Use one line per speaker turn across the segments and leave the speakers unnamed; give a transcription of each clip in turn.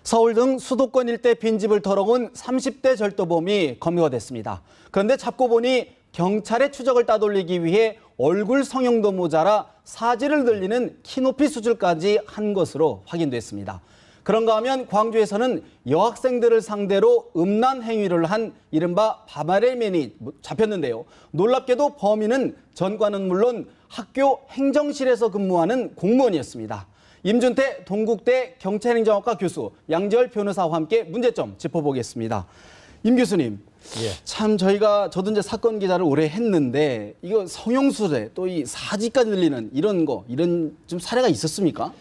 서울 등 수도권 일대 빈집을 털어온 30대 절도범이 검거가 됐습니다. 그런데 잡고 보니 경찰의 추적을 따돌리기 위해 얼굴 성형도 모자라 사지를 늘리는 키높이 수술까지 한 것으로 확인됐습니다. 그런가 하면 광주에서는 여학생들을 상대로 음란 행위를 한 이른바 바바레맨이 잡혔는데요. 놀랍게도 범인은 전과는 물론 학교 행정실에서 근무하는 공무원이었습니다. 임준태 동국대 경찰행정학과 교수, 양지열 변호사와 함께 문제점 짚어보겠습니다. 임 교수님, 참 저도 이제 사건 기자를 오래 했는데 이거 성형수술에 또 이 사지까지 늘리는 이런 좀 사례가 있었습니까?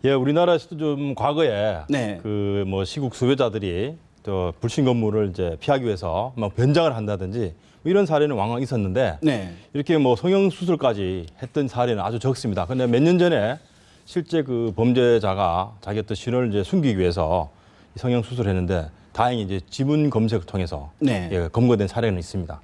예, 우리나라에서도 좀 과거에
네.
그 뭐 시국 수배자들이 또 불신 검문을 이제 피하기 위해서 막 변장을 한다든지 뭐 이런 사례는 왕왕 있었는데
네.
이렇게 뭐 성형 수술까지 했던 사례는 아주 적습니다. 근데 몇 년 전에 실제 그 범죄자가 자기 어떤 신원을 이제 숨기기 위해서 성형 수술을 했는데 다행히 이제 지문 검색을 통해서
네.
예, 검거된 사례는 있습니다.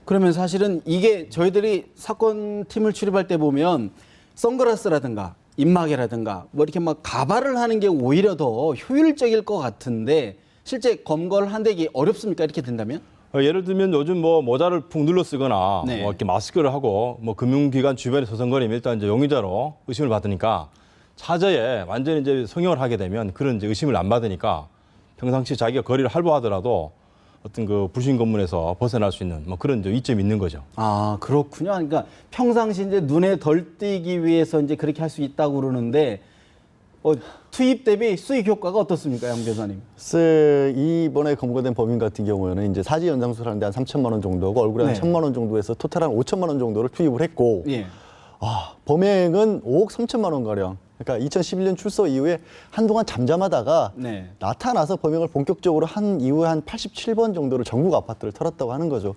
그러면 사실은 이게 저희들이 사건팀을 출입할 때 보면 선글라스라든가 입마개라든가 뭐 이렇게 막 가발을 하는 게 오히려 더 효율적일 것 같은데 실제 검거를 한다기 어렵습니까? 이렇게 된다면?
예를 들면 요즘 뭐 모자를 푹 눌러 쓰거나
네.
뭐 이렇게 마스크를 하고 뭐 금융기관 주변에 서성거리면 일단 이제 용의자로 의심을 받으니까 차저에 완전히 이제 성형을 하게 되면 그런 이제 의심을 안 받으니까 평상시 자기가 거리를 활보하더라도 어떤 그 불신 검문에서 벗어날 수 있는 뭐 그런 이제 이점이 있는 거죠.
아, 그렇군요. 그러니까 평상시 이제 눈에 덜 띄기 위해서 이제 그렇게 할 수 있다고 그러는데 투입 대비 수익 효과가 어떻습니까, 양 변호사님?
이번에 검거된 범인 같은 경우에는 이제 사지 연장술 하는데 한 3천만 원 정도고 얼굴에 한
네.
1,000만 원 정도에서 토탈 한 5천만 원 정도를 투입을 했고
예.
범행은 5억 3천만 원 가량. 그러니까 2011년 출소 이후에 한동안 잠잠하다가
네.
나타나서 범행을 본격적으로 한 이후에 한 87번 정도를 전국 아파트를 털었다고 하는 거죠.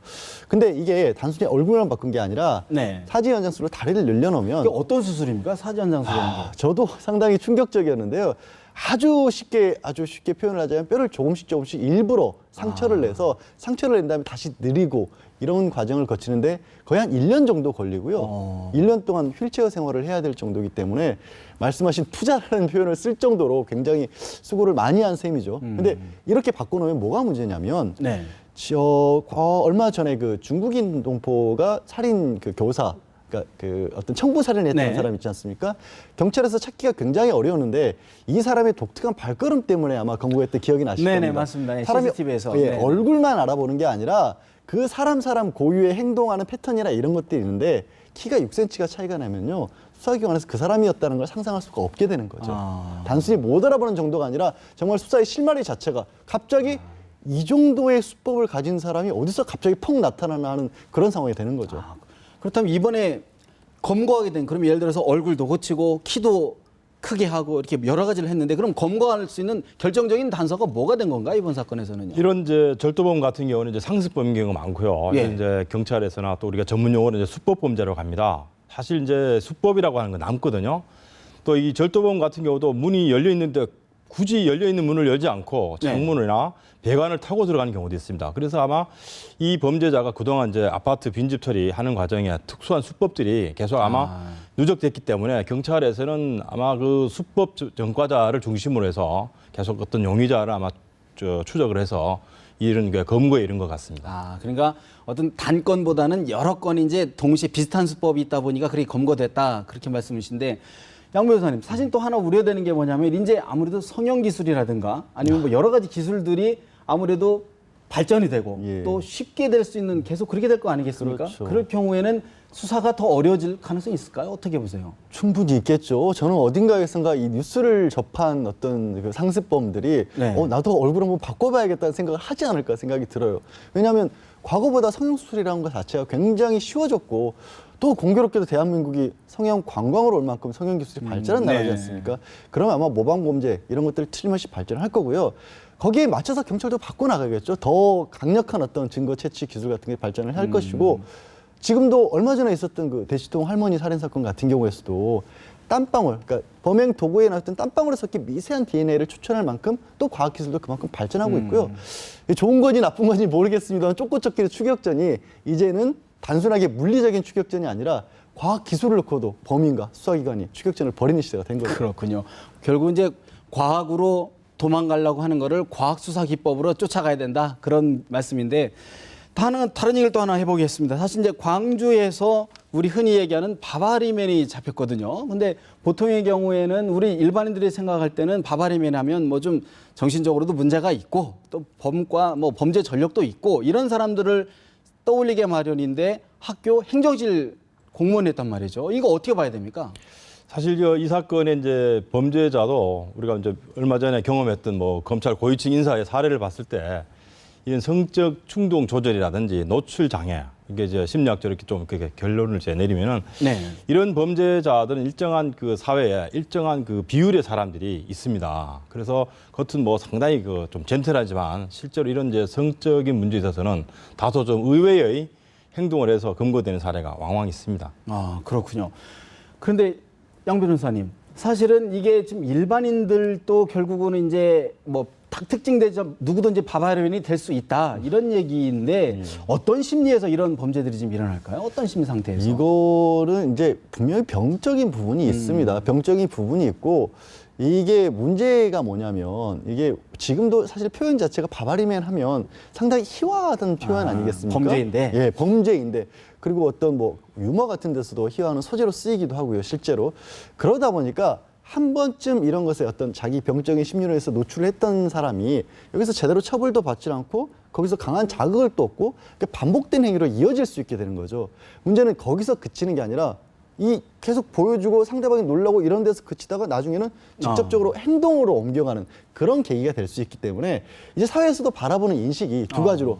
근데 이게 단순히 얼굴만 바꾼 게 아니라
네.
사지 연장술로 다리를 늘려놓으면
이게 어떤 수술입니까? 사지 연장술이라는 게.
저도 상당히 충격적이었는데요. 아주 쉽게 표현을 하자면 뼈를 조금씩 일부러 상처를 내서 상처를 낸 다음에 다시 늘리고 이런 과정을 거치는데 거의 한 1년 정도 걸리고요. 1년 동안 휠체어 생활을 해야 될 정도이기 때문에 말씀하신 투자라는 표현을 쓸 정도로 굉장히 수고를 많이 한 셈이죠. 근데 이렇게 바꿔놓으면 뭐가 문제냐면
네.
얼마 전에 그 중국인 동포가 살인 그 교사 그러니까 그 어떤 청부 살인을 했던
네.
사람 있지 않습니까? 경찰에서 찾기가 굉장히 어려웠는데 이 사람의 독특한 발걸음 때문에 아마 검거했던 기억이 나실
네네,
겁니다.
맞습니다. 네,
사람이
CCTV에서.
예,
네.
얼굴만 알아보는 게 아니라 그 사람 고유의 행동하는 패턴이나 이런 것들이 있는데 키가 6cm가 차이가 나면요. 수사기관에서 그 사람이었다는 걸 상상할 수가 없게 되는 거죠. 단순히 못 알아보는 정도가 아니라 정말 수사의 실마리 자체가 갑자기 이 정도의 수법을 가진 사람이 어디서 갑자기 폭 나타나나 하는 그런 상황이 되는 거죠.
그렇다면 이번에 검거하게 된, 그럼 예를 들어서 얼굴도 고치고 키도 크게 하고 이렇게 여러 가지를 했는데 그럼 검거할 수 있는 결정적인 단서가 뭐가 된 건가 이번 사건에서는요?
이런 이제 절도범 같은 경우는 이제 상습범인 경우가 많고요.
예.
이제 경찰에서나 또 우리가 전문 용어로 이제 수법범죄라고 합니다. 사실 이제 수법이라고 하는 건 남거든요. 또 이 절도범 같은 경우도 문이 열려 있는데 굳이 열려 있는 문을 열지 않고 창문이나 배관을 타고 들어가는 경우도 있습니다. 그래서 아마 이 범죄자가 그동안 이제 아파트 빈집털이 하는 과정에 특수한 수법들이 계속 아마 누적됐기 때문에 경찰에서는 아마 그 수법 전과자를 중심으로 해서 계속 어떤 용의자를 아마 추적을 해서 이런 게 검거에 이른 것 같습니다.
아, 그러니까 어떤 단건보다는 여러 건이 이제 동시에 비슷한 수법이 있다 보니까 그렇게 검거됐다 그렇게 말씀이신데 양 변호사님, 사실 또 하나 우려되는 게 뭐냐면 이제 아무래도 성형 기술이라든가 아니면 뭐 여러 가지 기술들이 아무래도 발전이 되고
예.
또 쉽게 될 수 있는 계속 그렇게 될 거 아니겠습니까?
그렇죠.
그럴 경우에는 수사가 더 어려워질 가능성이 있을까요? 어떻게 보세요?
충분히 있겠죠. 저는 어딘가에선가 이 뉴스를 접한 어떤 그 상습범들이
네.
나도 얼굴 한번 바꿔봐야겠다는 생각을 하지 않을까 생각이 들어요. 왜냐하면 과거보다 성형수술이라는 것 자체가 굉장히 쉬워졌고 또 공교롭게도 대한민국이 성형 관광으로 올 만큼 성형 기술이 발전한 나라지 않습니까? 그러면 아마 모방범죄 이런 것들이 틀림없이 발전할 거고요. 거기에 맞춰서 경찰도 바꿔나가겠죠. 더 강력한 어떤 증거 채취 기술 같은 게 발전을 할 것이고 지금도 얼마 전에 있었던 그 대치동 할머니 살인 사건 같은 경우에서도 땀방울, 그러니까 범행 도구에 나왔던 땀방울에 섞인 미세한 DNA를 추출할 만큼 또 과학기술도 그만큼 발전하고 있고요. 좋은 건지 나쁜 건지 모르겠습니다만 쫓고쫓기의 추격전이 이제는 단순하게 물리적인 추격전이 아니라 과학기술을 놓고도 범인과 수사기관이 추격전을 벌이는 시대가 된 거죠.
그렇군요. 결국 이제 과학으로 도망가려고 하는 거를 과학수사 기법으로 쫓아가야 된다. 그런 말씀인데 다른 얘기를 또 하나 해보겠습니다. 사실 이제 광주에서 우리 흔히 얘기하는 바바리맨이 잡혔거든요. 근데 보통의 경우에는 우리 일반인들이 생각할 때는 바바리맨 하면 뭐 좀 정신적으로도 문제가 있고 또 범과 뭐 범죄 전력도 있고 이런 사람들을 떠올리게 마련인데 학교 행정실 공무원이었단 말이죠. 이거 어떻게 봐야 됩니까?
사실 이 사건의 이제 범죄자도 우리가 이제 얼마 전에 경험했던 뭐 검찰 고위층 인사의 사례를 봤을 때 이런 성적 충동 조절이라든지 노출 장애 이게 이제 심리학적으로 이렇게 좀 그렇게 결론을 내리면은
네.
이런 범죄자들은 일정한 그 사회에 일정한 그 비율의 사람들이 있습니다. 그래서 겉은 뭐 상당히 그 좀 젠틀하지만 실제로 이런 이제 성적인 문제에 있어서는 다소 좀 의외의 행동을 해서 검거되는 사례가 왕왕 있습니다.
아, 그렇군요. 그런데 양 변호사님, 사실은 이게 지금 일반인들도 결국은 이제 뭐 딱 특징되죠. 누구든지 바바리맨이 될 수 있다. 이런 얘기인데 어떤 심리에서 이런 범죄들이 지금 일어날까요? 어떤 심리 상태에서?
이거는 이제 분명히 병적인 부분이 있습니다. 병적인 부분이 있고 이게 문제가 뭐냐면 이게 지금도 사실 표현 자체가 바바리맨 하면 상당히 희화하던 표현 아니겠습니까?
범죄인데.
예, 범죄인데. 그리고 어떤 뭐 유머 같은 데서도 희화하는 소재로 쓰이기도 하고요, 실제로. 그러다 보니까 한 번쯤 이런 것에 어떤 자기 병적인 심리로 해서 노출을 했던 사람이 여기서 제대로 처벌도 받지 않고 거기서 강한 자극을 또 얻고 반복된 행위로 이어질 수 있게 되는 거죠. 문제는 거기서 그치는 게 아니라 이 계속 보여주고 상대방이 놀라고 이런 데서 그치다가 나중에는 직접적으로 행동으로 옮겨가는 그런 계기가 될 수 있기 때문에 이제 사회에서도 바라보는 인식이 두 가지로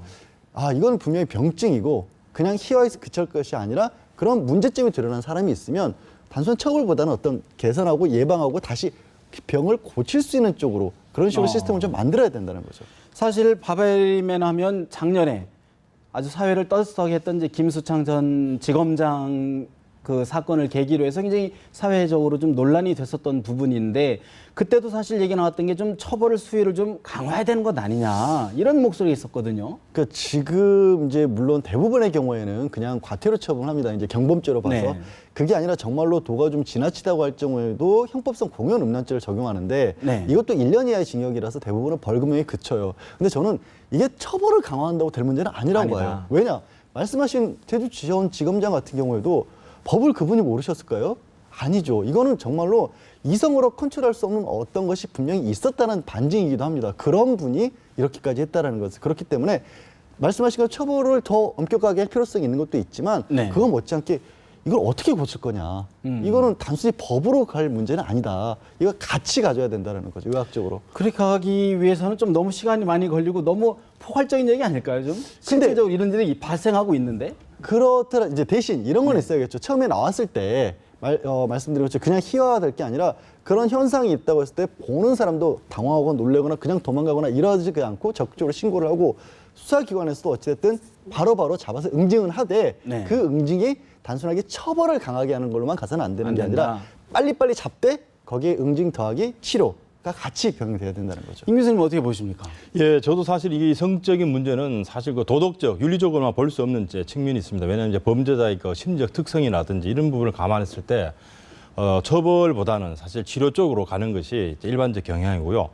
이건 분명히 병증이고 그냥 희화에서 그칠 것이 아니라 그런 문제점이 드러난 사람이 있으면 단순한 처벌보다는 어떤 개선하고 예방하고 다시 병을 고칠 수 있는 쪽으로 그런 식으로 시스템을 좀 만들어야 된다는 거죠.
사실 바바리맨 하면 작년에 아주 사회를 떠들썩하게 했던 이제 김수창 전 지검장 그 사건을 계기로 해서 굉장히 사회적으로 좀 논란이 됐었던 부분인데 그때도 사실 얘기 나왔던 게 좀 처벌 수위를 좀 강화해야 되는 것 아니냐 이런 목소리가 있었거든요.
그 지금 이제 물론 대부분의 경우에는 그냥 과태료 처분합니다. 이제 경범죄로 봐서
네.
그게 아니라 정말로 도가 좀 지나치다고 할 경우에도 형법상 공연 음란죄를 적용하는데
네.
이것도 1년 이하의 징역이라서 대부분은 벌금형이 그쳐요. 근데 저는 이게 처벌을 강화한다고 될 문제는 아니라고
아니다.
봐요. 왜냐? 말씀하신 제주 지검장 같은 경우에도 법을 그분이 모르셨을까요? 아니죠. 이거는 정말로 이성으로 컨트롤할 수 없는 어떤 것이 분명히 있었다는 반증이기도 합니다. 그런 분이 이렇게까지 했다라는 것을. 그렇기 때문에 말씀하신 것 처벌을 더 엄격하게 할 필요성이 있는 것도 있지만
네.
그거 못지않게 이걸 어떻게 고칠 거냐. 이거는 단순히 법으로 갈 문제는 아니다. 이거 같이 가져야 된다는 거죠. 의학적으로.
그렇게 하기 위해서는 좀 너무 시간이 많이 걸리고 너무 포괄적인 얘기 아닐까요? 좀 실제적으로 이런 일이 발생하고 있는데.
그렇더라 이제 대신 이런 건 있어야겠죠. 처음에 나왔을 때 말씀드린 것처럼 그냥 희화화될 게 아니라 그런 현상이 있다고 했을 때 보는 사람도 당황하거나 놀래거나 그냥 도망가거나 이러지 않고 적극적으로 신고를 하고 수사기관에서도 어찌됐든 바로바로 잡아서 응징을 하되
네.
그 응징이 단순하게 처벌을 강하게 하는 걸로만 가서는 안 되는
안
게
된다.
아니라 빨리빨리 잡되 거기에 응징 더하기 치료가 같이 병행돼야 된다는 거죠.
임 교수님 어떻게 보십니까?
예, 저도 사실 이 성적인 문제는 사실 그 도덕적, 윤리적으로만 볼 수 없는 이제 측면이 있습니다. 왜냐하면 이제 범죄자의 그 심리적 특성이라든지 이런 부분을 감안했을 때 처벌보다는 사실 치료 쪽으로 가는 것이 이제 일반적 경향이고요.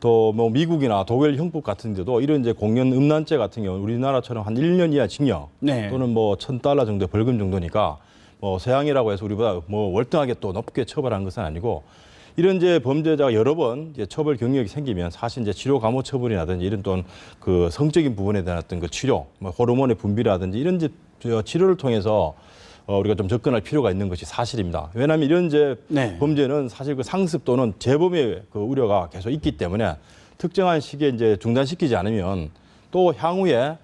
또 뭐 미국이나 독일 형법 같은 데도 이런 이제 공연 음란죄 같은 경우는 우리나라처럼 한 1년 이하 징역
네.
또는 뭐 $1,000 정도의 벌금 정도니까 뭐 서양이라고 해서 우리보다 뭐 월등하게 또 높게 처벌한 것은 아니고 이런 이제 범죄자가 여러 번 이제 처벌 경력이 생기면 사실 이제 치료 감호 처벌이라든지 이런 또는 그 성적인 부분에 대한 어떤 그 치료, 뭐 호르몬의 분비라든지 이런 이제 치료를 통해서 우리가 좀 접근할 필요가 있는 것이 사실입니다. 왜냐하면 이런 이제
네.
범죄는 사실 그 상습 또는 재범의 그 우려가 계속 있기 때문에 특정한 시기에 이제 중단시키지 않으면 또 향후에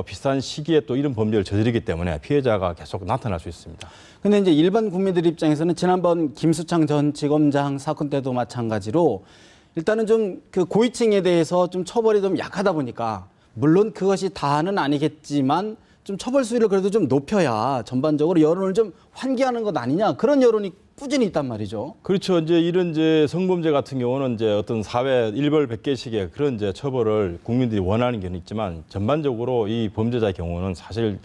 비슷한 시기에 또 이런 범죄를 저지르기 때문에 피해자가 계속 나타날 수 있습니다.
근데 이제 일반 국민들 입장에서는 지난번 김수창 전 지검장 사건 때도 마찬가지로 일단은 좀 그 고위층에 대해서 좀 처벌이 좀 약하다 보니까 물론 그것이 다는 아니겠지만 좀 처벌 수위를 그래도 좀 높여야 전반적으로 여론을 좀 환기하는 것 아니냐 그런 여론이 꾸준히 있단 말이죠.
그렇죠. 이제 이런 이제 성범죄 같은 경우는 이제 어떤 사회 일벌백계식의 그런 이제 처벌을 국민들이 원하는 경우는 있지만 전반적으로 이 범죄자의 경우는 사실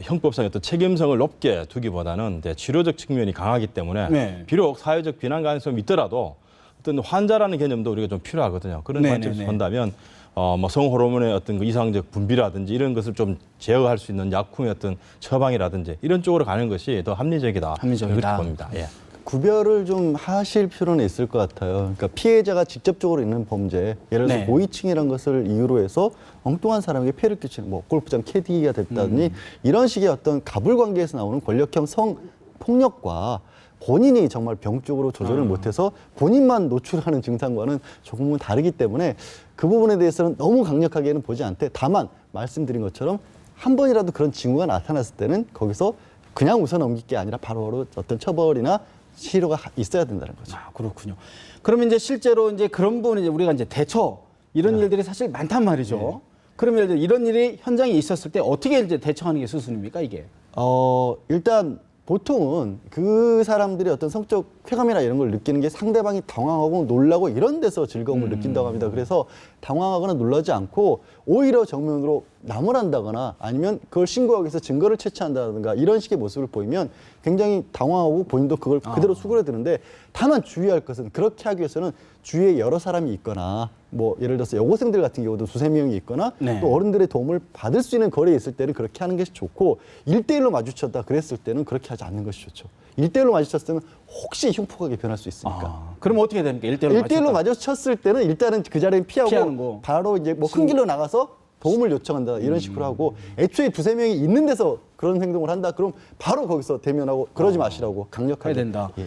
형법상 어떤 책임성을 높게 두기보다는 이제 치료적 측면이 강하기 때문에
네.
비록 사회적 비난 가능성이 있더라도 어떤 환자라는 개념도 우리가 좀 필요하거든요. 그런
네네네.
관점에서 본다면 뭐 성호르몬의 어떤 그 이상적 분비라든지 이런 것을 좀 제어할 수 있는 약품의 어떤 처방이라든지 이런 쪽으로 가는 것이 더 합리적이다.
합리적이다.
그렇게 봅니다. 예.
구별을 좀 하실 필요는 있을 것 같아요. 그러니까 피해자가 직접적으로 있는 범죄, 예를 들어서
네.
고위층이라는 것을 이유로 해서 엉뚱한 사람에게 피해를 끼치는, 뭐 골프장 캐디가 됐다더니 이런 식의 어떤 가불 관계에서 나오는 권력형 성 폭력과 본인이 정말 병적으로 조절을 못해서 본인만 노출하는 증상과는 조금은 다르기 때문에 그 부분에 대해서는 너무 강력하게는 보지 않되, 다만 말씀드린 것처럼 한 번이라도 그런 징후가 나타났을 때는 거기서 그냥 웃어 넘길 게 아니라 바로바로 어떤 처벌이나 치료가 있어야 된다는 거죠.
아, 그렇군요. 그러면 이제 실제로 이제 그런 부분은 이제 우리가 이제 대처 이런 일들이 사실 많단 말이죠. 그러면 예를 들어 이런 일이 현장에 있었을 때 어떻게 이제 대처하는 게 수순입니까, 이게?
일단 보통은 그 사람들이 어떤 성적 쾌감이나 이런 걸 느끼는 게 상대방이 당황하고 놀라고 이런 데서 즐거움을 느낀다고 합니다. 그래서 당황하거나 놀라지 않고 오히려 정면으로 나무란다거나 아니면 그걸 신고하기 위해서 증거를 채취한다든가 이런 식의 모습을 보이면 굉장히 당황하고 본인도 그걸 그대로 수그러드는데, 다만 주의할 것은 그렇게 하기 위해서는 주위에 여러 사람이 있거나 뭐 예를 들어서 여고생들 같은 경우도 두세 명이 있거나
네.
또 어른들의 도움을 받을 수 있는 거리에 있을 때는 그렇게 하는 것이 좋고, 1대1로 마주쳤다 그랬을 때는 그렇게 하지 않는 것이 좋죠. 1대1로 마주쳤을 때는 혹시 흉폭하게 변할 수 있으니까.
그럼 어떻게 됩니까? 1대1로
1대1로 마주쳤을 때는 일단은 그 자리는
피하는
피하고
거.
바로 이제 뭐 큰 길로 나가서 도움을 요청한다 이런 식으로 하고, 애초에 두세 명이 있는 데서 그런 행동을 한다 그럼 바로 거기서 대면하고 그러지 마시라고 강력하게
해야 된다.
예.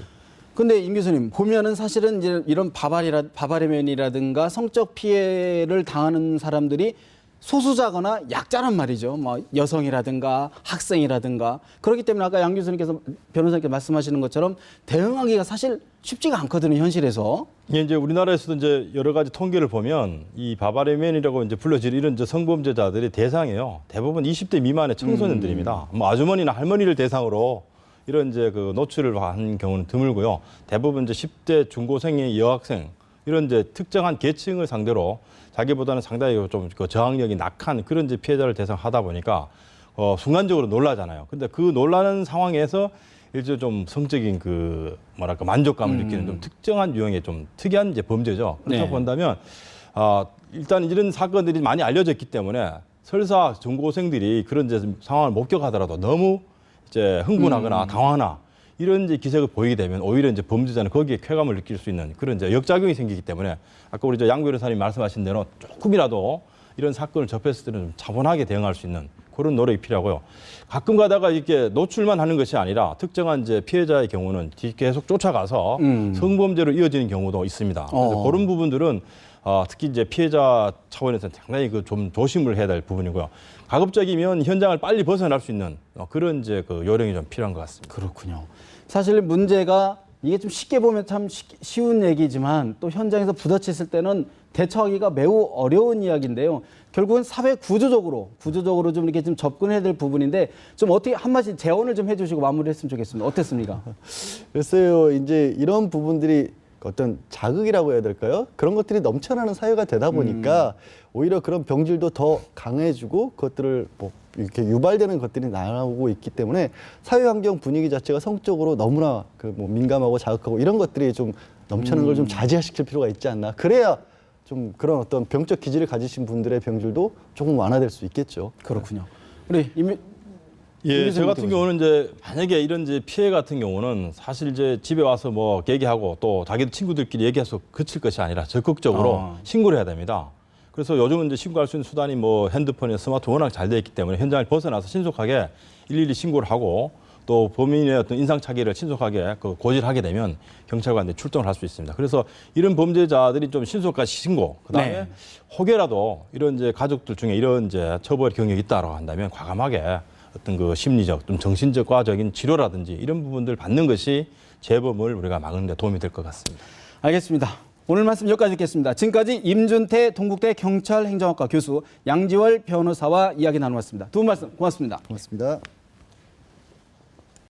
근데 임 교수님 보면은 사실은 이제 이런 바바리맨이라든가 성적 피해를 당하는 사람들이 소수자거나 약자란 말이죠. 뭐 여성이라든가 학생이라든가 그렇기 때문에 아까 양 교수님께서 변호사님께 말씀하시는 것처럼 대응하기가 사실 쉽지가 않거든요, 현실에서.
이게 이제 우리나라에서도 이제 여러 가지 통계를 보면 이 바바리맨이라고 이제 불려질 이런 이제 성범죄자들의 대상이에요. 대부분 20대 미만의 청소년들입니다. 뭐 아주머니나 할머니를 대상으로 이런 이제 그 노출을 한 경우는 드물고요. 대부분 이제 10대 중고생의 여학생 이런 이제 특정한 계층을 상대로 자기보다는 상당히 좀 그 저항력이 낙한 그런 이제 피해자를 대상하다 보니까 순간적으로 놀라잖아요. 근데 그 놀라는 상황에서 일종의 좀 성적인 그 뭐랄까 만족감을 느끼는 좀 특정한 유형의 좀 특이한 이제 범죄죠. 그렇다고
네.
본다면 일단 이런 사건들이 많이 알려졌기 때문에 설사 중고생들이 그런 이제 상황을 목격하더라도 너무 이제 흥분하거나 당황하나 이런 이제 기색을 보이게 되면 오히려 이제 범죄자는 거기에 쾌감을 느낄 수 있는 그런 이제 역작용이 생기기 때문에 아까 우리 양 변호사님 말씀하신 대로 조금이라도 이런 사건을 접했을 때는 좀 차분하게 대응할 수 있는 그런 노력이 필요하고요. 가끔 가다가 이렇게 노출만 하는 것이 아니라 특정한 이제 피해자의 경우는 계속 쫓아가서 성범죄로 이어지는 경우도 있습니다. 그래서 그런 부분들은 특히 이제 피해자 차원에서 상당히 그 좀 조심을 해야 될 부분이고요. 가급적이면 현장을 빨리 벗어날 수 있는 그런 이제 그 요령이 좀 필요한 것 같습니다.
그렇군요. 사실 문제가 이게 좀 쉽게 보면 참 쉬운 얘기지만 또 현장에서 부딪혔을 때는 대처하기가 매우 어려운 이야기인데요. 결국은 사회 구조적으로 좀 이렇게 좀 접근해야 될 부분인데 좀 어떻게 한 말씀 재원을 좀 해주시고 마무리했으면 좋겠습니다. 어땠습니까?
글쎄요, 이제 이런 부분들이 어떤 자극이라고 해야 될까요? 그런 것들이 넘쳐나는 사회가 되다 보니까 오히려 그런 병질도 더 강해지고 그것들을 뭐 이렇게 유발되는 것들이 나오고 있기 때문에 사회 환경 분위기 자체가 성적으로 너무나 그 뭐 민감하고 자극하고 이런 것들이 좀 넘쳐나는 걸 좀 자제시킬 필요가 있지 않나. 그래야 좀 그런 어떤 병적 기질을 가지신 분들의 병질도 조금 완화될 수 있겠죠.
그렇군요. 우리
예, 저 같은 경우는 이제 만약에 이런 이제 피해 같은 경우는 사실 이제 집에 와서 뭐 얘기하고 또 자기 친구들끼리 얘기해서 그칠 것이 아니라 적극적으로 신고를 해야 됩니다. 그래서 요즘은 이제 신고할 수 있는 수단이 뭐 핸드폰이나 스마트폰 워낙 잘 돼 있기 때문에 현장을 벗어나서 신속하게 112 신고를 하고 또 범인의 어떤 인상착의를 신속하게 그 고지를 하게 되면 경찰관들이 출동을 할 수 있습니다. 그래서 이런 범죄자들이 좀 신속하게 신고, 그다음에
네.
혹여라도 이런 이제 가족들 중에 이런 이제 처벌 경력이 있다라고 한다면 과감하게 어떤 그 심리적, 좀 정신적과적인 치료라든지 이런 부분들 받는 것이 재범을 우리가 막는 데 도움이 될 것 같습니다.
알겠습니다. 오늘 말씀 여기까지 듣겠습니다. 지금까지 임준태 동국대 경찰행정학과 교수, 양지월 변호사와 이야기 나누었습니다. 두 분 말씀 고맙습니다.
고맙습니다.